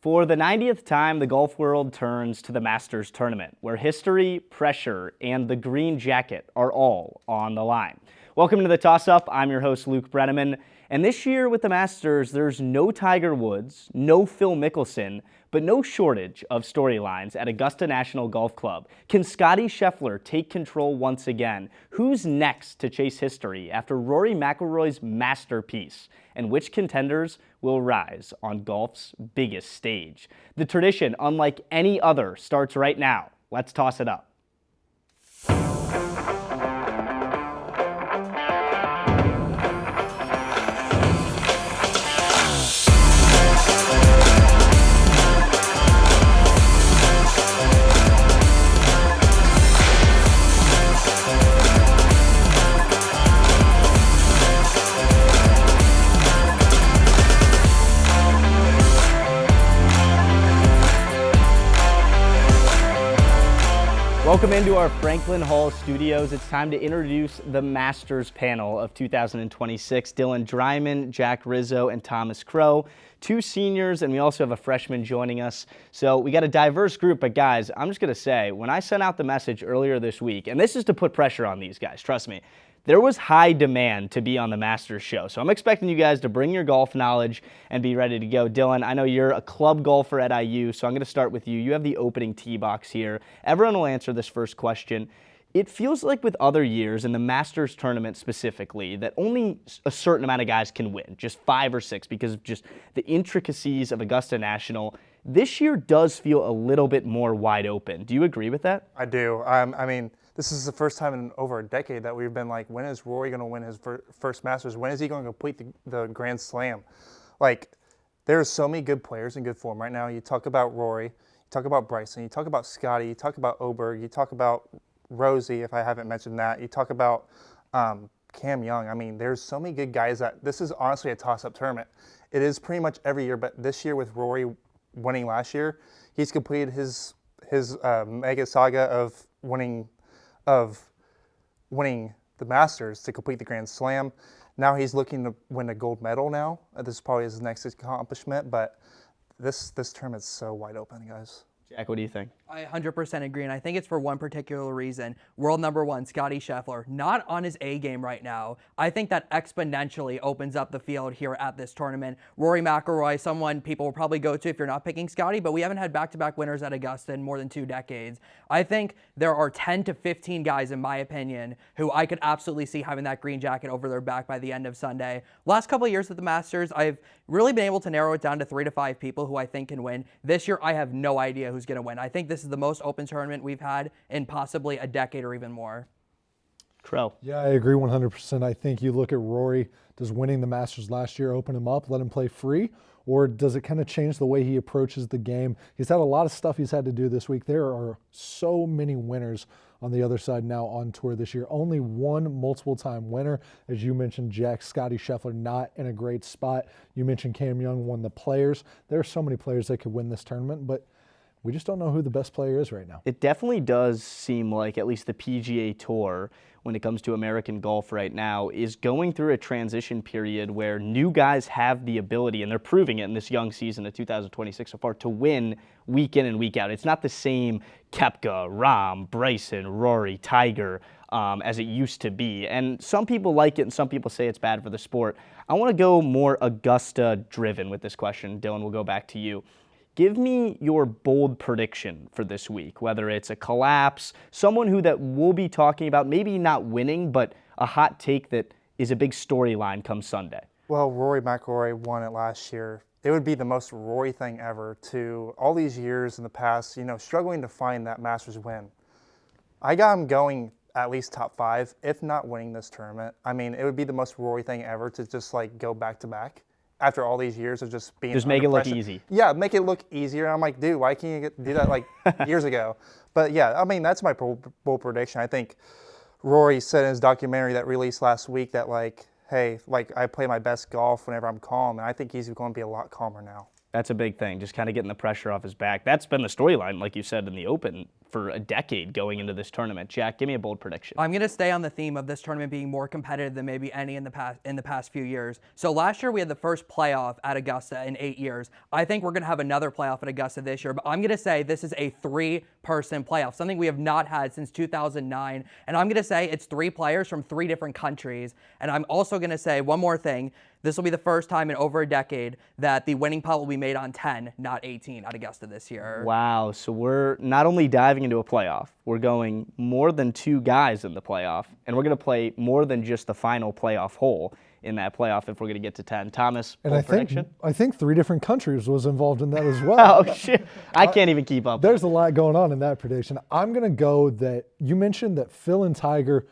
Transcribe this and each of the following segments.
For the 90th time, the golf world turns to the Masters tournament, where history, pressure, and the green jacket are all on the line. Welcome to the Toss-Up. I'm your host, Luke Brenneman. And this year with the Masters, there's no Tiger Woods, no Phil Mickelson, but no shortage of storylines at Augusta National Golf Club. Can Scottie Scheffler take control once again? Who's next to chase history after Rory McIlroy's masterpiece? And which contenders will rise on golf's biggest stage? The tradition, unlike any other, starts right now. Let's toss it up. Welcome into our Franklin Hall studios. It's time to introduce the Masters panel of 2026. Dylan Dryman, Jack Rizzo, and Thomas Crow, two seniors, and we also have a freshman joining us. So we got a diverse group, but guys, I'm just going to say, when I sent out the message earlier this week, and this is to put pressure on these guys, trust me, there was high demand to be on the Masters show. So I'm expecting you guys to bring your golf knowledge and be ready to go. Dylan, I know you're a club golfer at IU, so I'm going to start with you. You have the opening tee box here. Everyone will answer this first question. It feels like with other years, in the Masters tournament specifically, that only a certain amount of guys can win, just 5 or 6, because of just the intricacies of Augusta National. This year does feel a little bit more wide open. Do you agree with that? I do. This is the first time in over a decade that we've been like, when is Rory going to win his first Masters? When is he going to complete the Grand Slam? Like, there's so many good players in good form right now. You talk about Rory, you talk about Bryson, you talk about Scottie, you talk about Oberg, you talk about Rosie, if I haven't mentioned that. You talk about Cam Young. I mean, there's so many good guys that this is honestly a toss-up tournament. It is pretty much every year, but this year with Rory winning last year, he's completed his mega saga of winning the Masters to complete the Grand Slam. Now he's looking to win a gold medal now. This is probably his next accomplishment, but this tournament's so wide open, guys. Jack, what do you think? I 100% agree, and I think it's for one particular reason. World number one, Scottie Scheffler, not on his A game right now. I think that exponentially opens up the field here at this tournament. Rory McIlroy, someone people will probably go to if you're not picking Scottie, but we haven't had back-to-back winners at Augusta in more than 2 decades. I think there are 10 to 15 guys, in my opinion, who I could absolutely see having that green jacket over their back by the end of Sunday. Last couple of years at the Masters, I've really been able to narrow it down to 3 to 5 people who I think can win. This year, I have no idea who's going to win. I think this is the most open tournament we've had in possibly a decade or even more. Crow. Yeah, I agree 100%. I think you look at Rory, does winning the Masters last year open him up, let him play free, or does it kind of change the way he approaches the game? He's had a lot of stuff he's had to do this week. There are so many winners on the other side now on tour this year. Only one multiple-time winner. As you mentioned, Jack, Scottie Scheffler not in a great spot. You mentioned Cam Young won the Players. There are so many players that could win this tournament, but we just don't know who the best player is right now. It definitely does seem like at least the PGA Tour, when it comes to American golf right now, is going through a transition period where new guys have the ability, and they're proving it in this young season of 2026 so far, to win week in and week out. It's not the same Koepka, Rahm, Bryson, Rory, Tiger as it used to be. And some people like it and some people say it's bad for the sport. I want to go more Augusta-driven with this question. Dylan, we'll go back to you. Give me your bold prediction for this week, whether it's a collapse, someone who that we'll be talking about, maybe not winning, but a hot take that is a big storyline come Sunday. Well, Rory McIlroy won it last year. It would be the most Rory thing ever to all these years in the past, struggling to find that Masters win. I got him going at least top 5, if not winning this tournament. I mean, it would be the most Rory thing ever to just go back to back. After all these years of just being just make it look easy. Yeah, make it look easier. I'm like, dude, why can't you do that years ago? But yeah, I mean, that's my bold prediction. I think Rory said in his documentary that released last week that hey, I play my best golf whenever I'm calm, and I think he's going to be a lot calmer now. That's a big thing, just kind of getting the pressure off his back. That's been the storyline, like you said, in the Open for a decade going into this tournament. Jack, give me a bold prediction. I'm going to stay on the theme of this tournament being more competitive than maybe any in the past few years. So last year we had the first playoff at Augusta in 8 years. I think we're going to have another playoff at Augusta this year, but I'm going to say this is a 3-person playoff, something we have not had since 2009. And I'm going to say it's 3 players from 3 different countries. And I'm also going to say one more thing. This will be the first time in over a decade that the winning putt will be made on 10, not 18 at Augusta this year. Wow, so we're not only diving into a playoff, we're going more than 2 guys in the playoff, and we're going to play more than just the final playoff hole in that playoff if we're going to get to 10. Thomas, And bold prediction? I think 3 different countries was involved in that as well. Oh, shit. I can't even keep up. There's a lot going on in that prediction. I'm going to go that you mentioned that Phil and Tiger,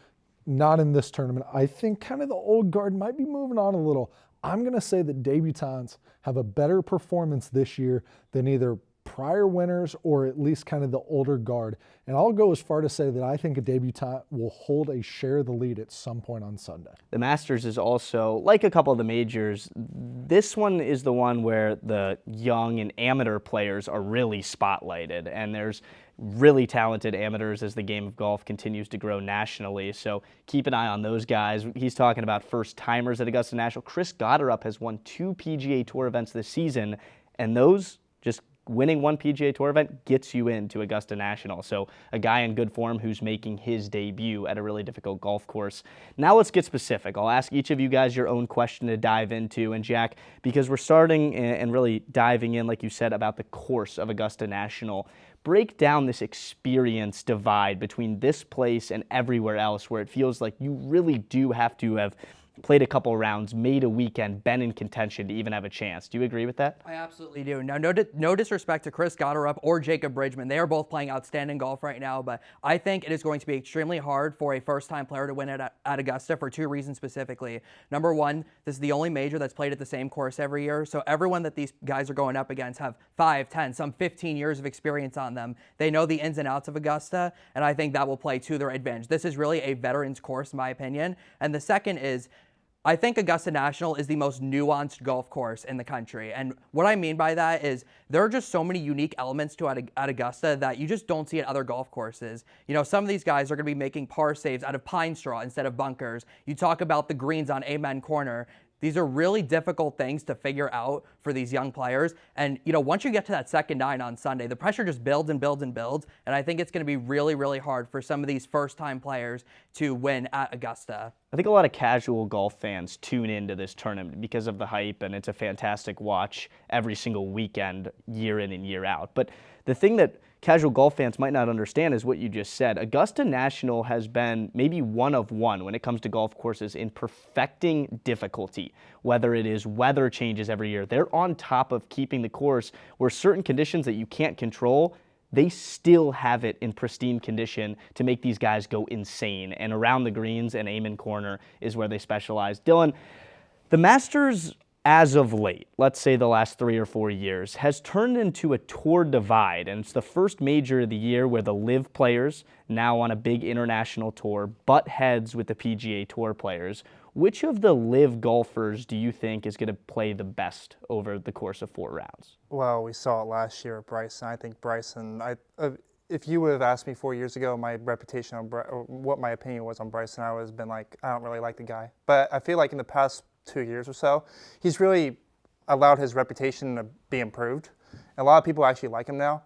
not in this tournament. I think kind of the old guard might be moving on a little. I'm going to say that debutants have a better performance this year than either prior winners or at least kind of the older guard. And I'll go as far to say that I think a debutant will hold a share of the lead at some point on Sunday. The Masters is also, like a couple of the majors, this one is the one where the young and amateur players are really spotlighted, and there's really talented amateurs as the game of golf continues to grow nationally. So keep an eye on those guys. He's talking about first-timers at Augusta National. Chris Gotterup has won 2 PGA Tour events this season, and those just winning 1 PGA Tour event gets you into Augusta National. So a guy in good form who's making his debut at a really difficult golf course. Now let's get specific. I'll ask each of you guys your own question to dive into. And Jack, because we're starting and really diving in, like you said, about the course of Augusta National, break down this experience divide between this place and everywhere else where it feels like you really do have to have played a couple rounds, made a weekend, been in contention to even have a chance. Do you agree with that? I absolutely do. Now, no disrespect to Chris Gotterup or Jacob Bridgman. They are both playing outstanding golf right now, but I think it is going to be extremely hard for a first-time player to win at Augusta for 2 reasons specifically. Number one, this is the only major that's played at the same course every year, so everyone that these guys are going up against have 5, 10, some 15 years of experience on them. They know the ins and outs of Augusta, and I think that will play to their advantage. This is really a veteran's course, in my opinion. And the second is, I think Augusta National is the most nuanced golf course in the country. And what I mean by that is there are just so many unique elements to at Augusta that you just don't see at other golf courses. You know, some of these guys are going to be making par saves out of pine straw instead of bunkers. You talk about the greens on Amen Corner. These are really difficult things to figure out for these young players. And, you know, once you get to that second 9 on Sunday, the pressure just builds and builds and builds. And I think it's going to be really, really hard for some of these first-time players to win at Augusta. I think a lot of casual golf fans tune into this tournament because of the hype, and it's a fantastic watch every single weekend, year in and year out. But the thing that casual golf fans might not understand is what you just said. Augusta National has been maybe one of one when it comes to golf courses in perfecting difficulty, whether it is weather changes every year. They're on top of keeping the course where certain conditions that you can't control, they still have it in pristine condition to make these guys go insane. And around the greens and Amen Corner is where they specialize. Dylan, the Masters, as of late, let's say the last 3 or 4 years, has turned into a tour divide, and it's the first major of the year where the LIV players, now on a big international tour, butt heads with the PGA Tour players. Which of the LIV golfers do you think is going to play the best over the course of 4 rounds? Well, we saw it last year at Bryson. I think Bryson, if you would have asked me 4 years ago my reputation on or what my opinion was on Bryson, I would have been like, I don't really like the guy. But I feel like in the past 2 years or so, he's really allowed his reputation to be improved. A lot of people actually like him now.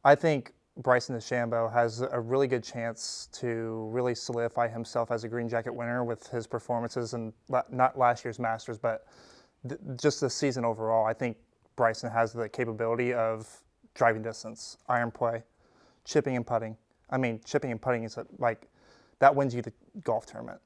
I think Bryson DeChambeau has a really good chance to really solidify himself as a green jacket winner with his performances, and not last year's Masters, but just this season overall. I think Bryson has the capability of driving distance, iron play, chipping and putting. I mean, chipping and putting is that wins you the golf tournament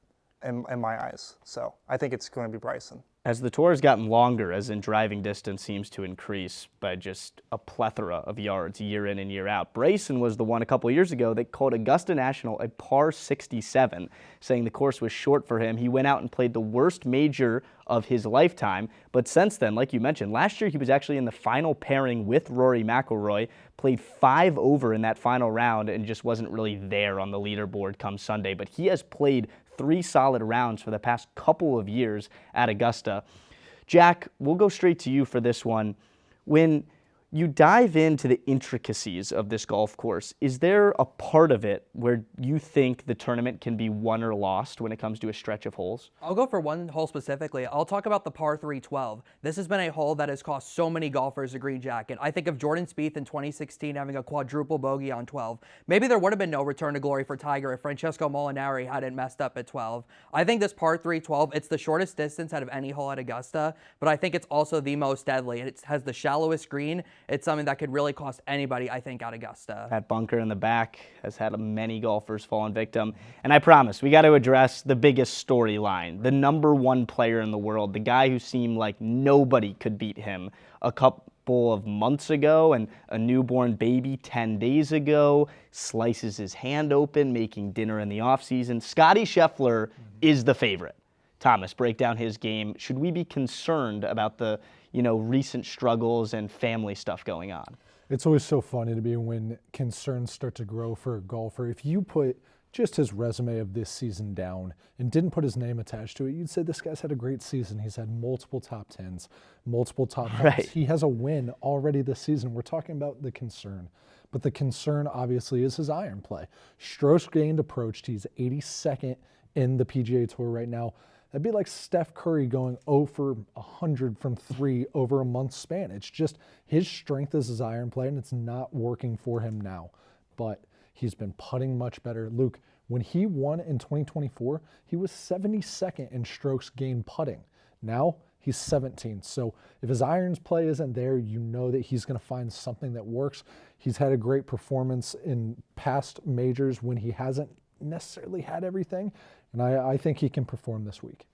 in my eyes. So I think it's going to be Bryson. As the tour has gotten longer, as in driving distance seems to increase by just a plethora of yards year in and year out, Bryson was the one a couple years ago that called Augusta National a par 67, saying the course was short for him. He went out and played the worst major of his lifetime, but since then, like you mentioned, last year he was actually in the final pairing with Rory McIlroy, played 5 over in that final round, and just wasn't really there on the leaderboard come Sunday. But he has played 3 solid rounds for the past couple of years at Augusta. Jack, we'll go straight to you for this one. When you dive into the intricacies of this golf course, is there a part of it where you think the tournament can be won or lost when it comes to a stretch of holes? I'll go for one hole specifically. I'll talk about the par 3 12. This has been a hole that has cost so many golfers a green jacket. I think of Jordan Spieth in 2016 having a quadruple bogey on 12. Maybe there would have been no return to glory for Tiger if Francesco Molinari hadn't messed up at 12. I think this par 3 12, it's the shortest distance out of any hole at Augusta, but I think it's also the most deadly. It has the shallowest green. It's something that could really cost anybody, I think, at Augusta. That bunker in the back has had many golfers fallen victim. And I promise, we got to address the biggest storyline. The #1 player in the world, the guy who seemed like nobody could beat him a couple of months ago, and a newborn baby 10 days ago, slices his hand open, making dinner in the offseason. Scottie Scheffler is the favorite. Thomas, break down his game. Should we be concerned about the recent struggles and family stuff going on? It's always so funny to me when concerns start to grow for a golfer. If you put just his resume of this season down and didn't put his name attached to it, you'd say this guy's had a great season. He's had multiple top 10s, multiple top 5s. Right. He has a win already this season. We're talking about the concern. But the concern obviously is his iron play. Strokes gained approached. He's 82nd in the PGA Tour right now. That'd be like Steph Curry going 0 for 100 from 3 over a month span. It's just his strength is his iron play, and it's not working for him now. But he's been putting much better. Luke, when he won in 2024, he was 72nd in strokes gained putting. Now he's 17th. So if his irons play isn't there, you know that he's going to find something that works. He's had a great performance in past majors when he hasn't necessarily had everything. And I think he can perform this week.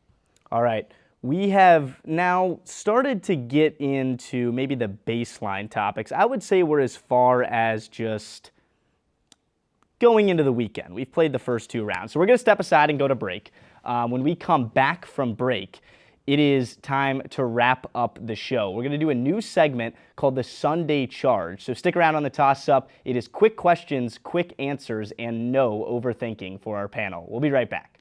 All right. We have now started to get into maybe the baseline topics. I would say we're as far as just going into the weekend. We've played the first 2 rounds. So we're going to step aside and go to break. When we come back from break, it is time to wrap up the show. We're going to do a new segment called the Sunday Charge. So stick around on the toss-up. It is quick questions, quick answers, and no overthinking for our panel. We'll be right back.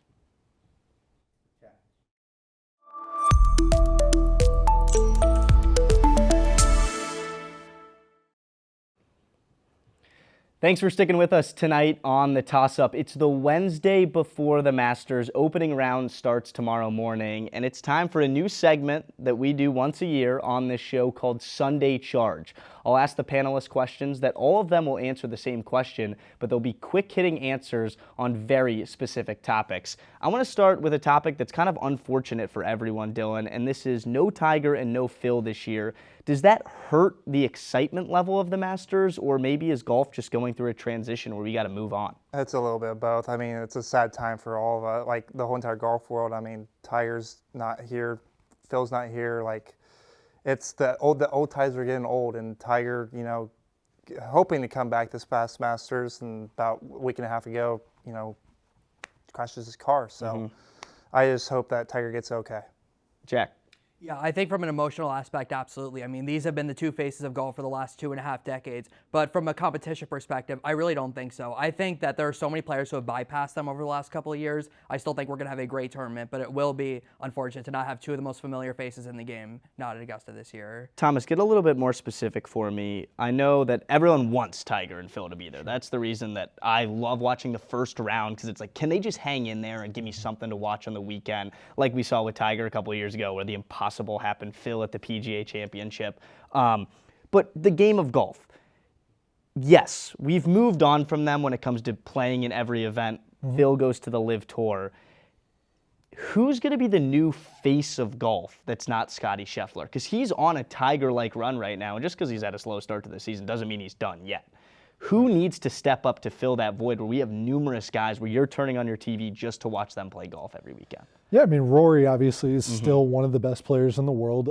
Thanks for sticking with us tonight on the toss-up. It's the Wednesday before the Masters. Opening round starts tomorrow morning, and it's time for a new segment that we do once a year on this show called Sunday Charge. I'll ask the panelists questions that all of them will answer the same question, but they'll be quick-hitting answers on very specific topics. I want to start with a topic that's kind of unfortunate for everyone, Dylan, and this is no Tiger and no Phil this year. Does that hurt the excitement level of the Masters, or maybe is golf just going through a transition where we got to move on? It's a little bit of both. I mean, it's a sad time for all of us, like the whole entire golf world. I mean, Tiger's not here, Phil's not here. Like, it's the old ties are getting old, and Tiger, hoping to come back this past Masters, and about a week and a half ago, crashes his car. So I just hope that Tiger gets okay. Jack. Yeah, I think from an emotional aspect, absolutely. I mean, these have been the two faces of golf for the last 2.5 decades. But from a competition perspective, I really don't think so. I think that there are so many players who have bypassed them over the last couple of years. I still think we're going to have a great tournament, but it will be unfortunate to not have two of the most familiar faces in the game not at Augusta this year. Thomas, get a little bit more specific for me. I know that everyone wants Tiger and Phil to be there. That's the reason that I love watching the first round, because it's like, can they just hang in there and give me something to watch on the weekend, like we saw with Tiger a couple of years ago, where the impossible happened, Phil at the PGA Championship. But the game of golf, yes, we've moved on from them when it comes to playing in every event. Phil goes to the Live Tour. Who's going to be the new face of golf that's not Scottie Scheffler? Because he's on a Tiger-like run right now, and just because he's had a slow start to the season doesn't mean he's done yet. Who needs to step up to fill that void where we have numerous guys where you're turning on your TV just to watch them play golf every weekend? Yeah, I mean, Rory obviously is still one of the best players in the world.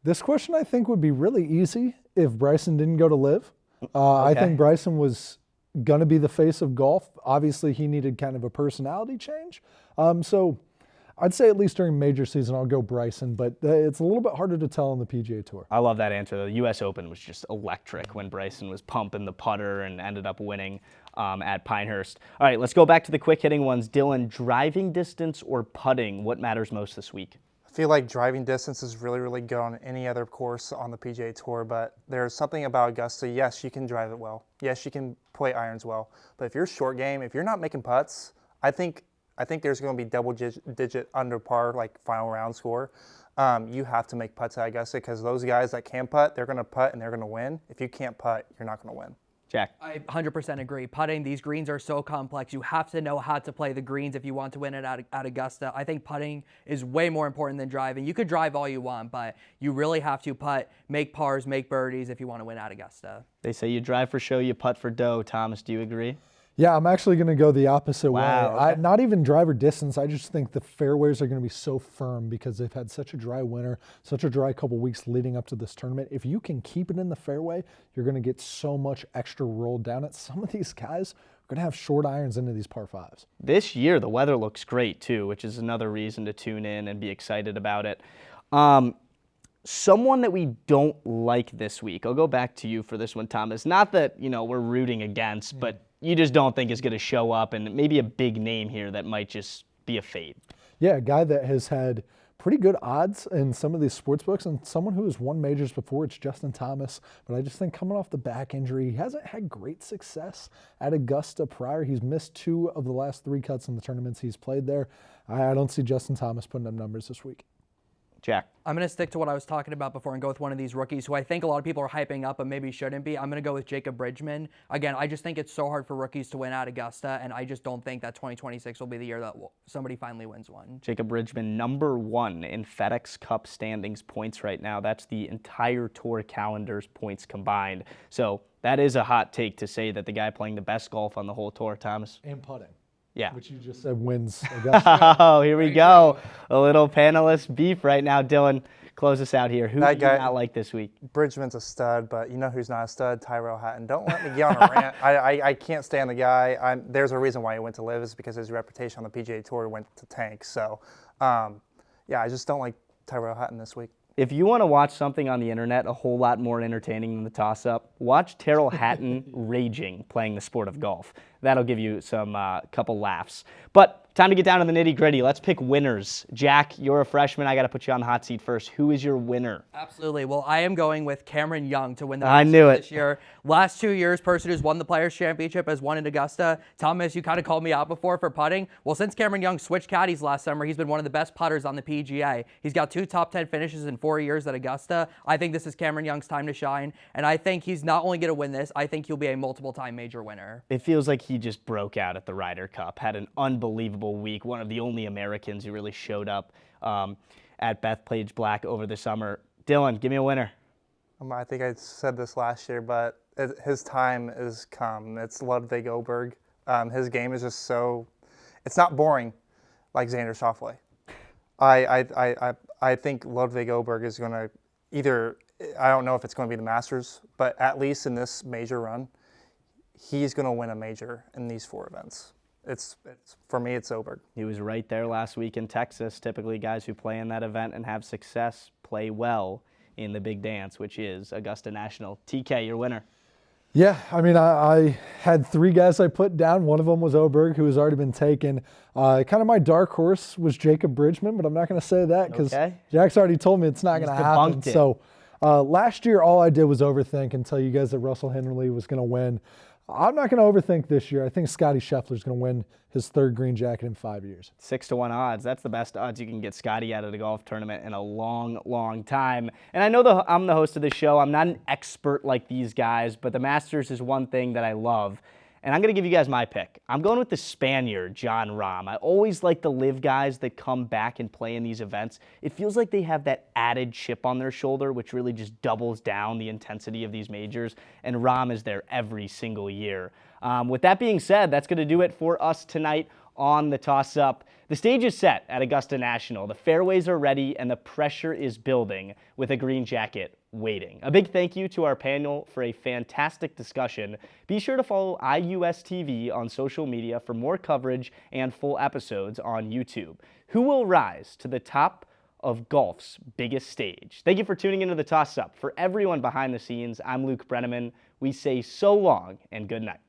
This question I think would be really easy if Bryson didn't go to Live. I think Bryson was going to be the face of golf. Obviously, he needed kind of a personality change. So I'd say at least during major season, I'll go Bryson, but it's a little bit harder to tell on the PGA Tour. I love that answer. The U.S. Open was just electric when Bryson was pumping the putter and ended up winning at Pinehurst. All right, let's go back to the quick hitting ones. Dylan, driving distance or putting, what matters most this week? I I feel like driving distance is really, really good on any other course on the PGA Tour, but there's something about Augusta. Yes, you can drive it well. Yes, you can play irons well. But if you're short game, if you're not making putts, I think there's going to be double-digit under par, like final round score. You have to make putts at Augusta because those guys that can putt, they're going to putt and they're going to win. If you can't putt, you're not going to win. Jack. I 100% agree. Putting, these greens are so complex. You have to know how to play the greens if you want to win it at Augusta. I think putting is way more important than driving. You could drive all you want, but you really have to putt, make pars, make birdies if you want to win at Augusta. They say you drive for show, you putt for dough. Thomas, do you agree? Yeah, I'm actually going to go the opposite way. Okay. Not even driver distance. I just think the fairways are going to be so firm because they've had such a dry winter, such a dry couple weeks leading up to this tournament. If you can keep it in the fairway, you're going to get so much extra roll down it. Some of these guys are going to have short irons into these par fives. This year, the weather looks great too, which is another reason to tune in and be excited about it. Someone that we don't like this week, I'll go back to you for this one, Thomas. Not that, we're rooting against, but you just don't think is going to show up, and maybe a big name here that might just be a fade. Yeah, a guy that has had pretty good odds in some of these sports books, and someone who has won majors before, it's Justin Thomas. But I just think coming off the back injury, he hasn't had great success at Augusta prior. He's missed 2 of the last 3 cuts in the tournaments he's played there. I don't see Justin Thomas putting up numbers this week. Jack. I'm going to stick to what I was talking about before and go with one of these rookies who I think a lot of people are hyping up but maybe shouldn't be. I'm going to go with Jacob Bridgman. Again, I just think it's so hard for rookies to win at Augusta, and I just don't think that 2026 will be the year that somebody finally wins one. Jacob Bridgman, number 1 in FedEx Cup standings points right now. That's the entire tour calendar's points combined. So that is a hot take to say that the guy playing the best golf on the whole tour, Thomas. And putting. Yeah. Which you just said wins Augusta. Oh, here we go. A little panelist beef right now. Dylan, close us out here. Who do you not like this week? Bridgman's a stud, but you know who's not a stud? Tyrell Hatton. Don't let me get on a rant. I can't stand the guy. There's a reason why he went to LIV is because his reputation on the PGA Tour went to tank. So, yeah, I just don't like Tyrell Hatton this week. If you want to watch something on the internet a whole lot more entertaining than the toss-up, watch Tyrrell Hatton raging playing the sport of golf. That'll give you some couple laughs. But time to get down to the nitty-gritty. Let's pick winners. Jack, you're a freshman. I got to put you on the hot seat first. Who is your winner? Absolutely. Well, I am going with Cameron Young to win the I knew it. this year. Last 2 years, person who's won the Players' Championship has won in Augusta. Thomas, you kind of called me out before for putting. Well, since Cameron Young switched caddies last summer, he's been one of the best putters on the PGA. He's got 2 top 10 finishes in 4 years at Augusta. I think this is Cameron Young's time to shine, and I think he's not only going to win this, I think he'll be a multiple-time major winner. It feels like he just broke out at the Ryder Cup, had an unbelievable week, one of the only Americans who really showed up at Bethpage Black over the summer. Dylan, give me a winner. I think I said this last year, but his time has come. It's Ludwig Oberg. His game is just so, it's not boring like Xander Schauffele. I think Ludwig Oberg is going to either, I don't know if it's going to be the Masters, but at least in this major run, he's going to win a major in these 4 events. It's for me, it's Oberg. He was right there last week in Texas. Typically, guys who play in that event and have success play well in the big dance, which is Augusta National. TK, your winner. Yeah, I mean, I had 3 guys I put down. One of them was Oberg, who has already been taken. Kind of my dark horse was Jacob Bridgman, but I'm not going to say that because Jack's already told me it's not going to happen. So last year, all I did was overthink and tell you guys that Russell Henley was going to win. I'm not going to overthink this year. I think Scotty Scheffler's going to win his 3rd green jacket in 5 years. 6-1 odds. That's the best odds you can get Scotty out of the golf tournament in a long, long time. And I know I'm the host of the show. I'm not an expert like these guys, but the Masters is one thing that I love. And I'm going to give you guys my pick. I'm going with the Spaniard, Jon Rahm. I always like the LIV guys that come back and play in these events. It feels like they have that added chip on their shoulder, which really just doubles down the intensity of these majors. And Rahm is there every single year. With that being said, that's going to do it for us tonight on the toss-up. The stage is set at Augusta National. The fairways are ready, and the pressure is building with a green jacket waiting. A big thank you to our panel for a fantastic discussion. Be sure to follow IUSTV on social media for more coverage and full episodes on YouTube. Who will rise to the top of golf's biggest stage? Thank you for tuning into the toss-up. For everyone behind the scenes, I'm Luke Brenneman. We say so long and good night.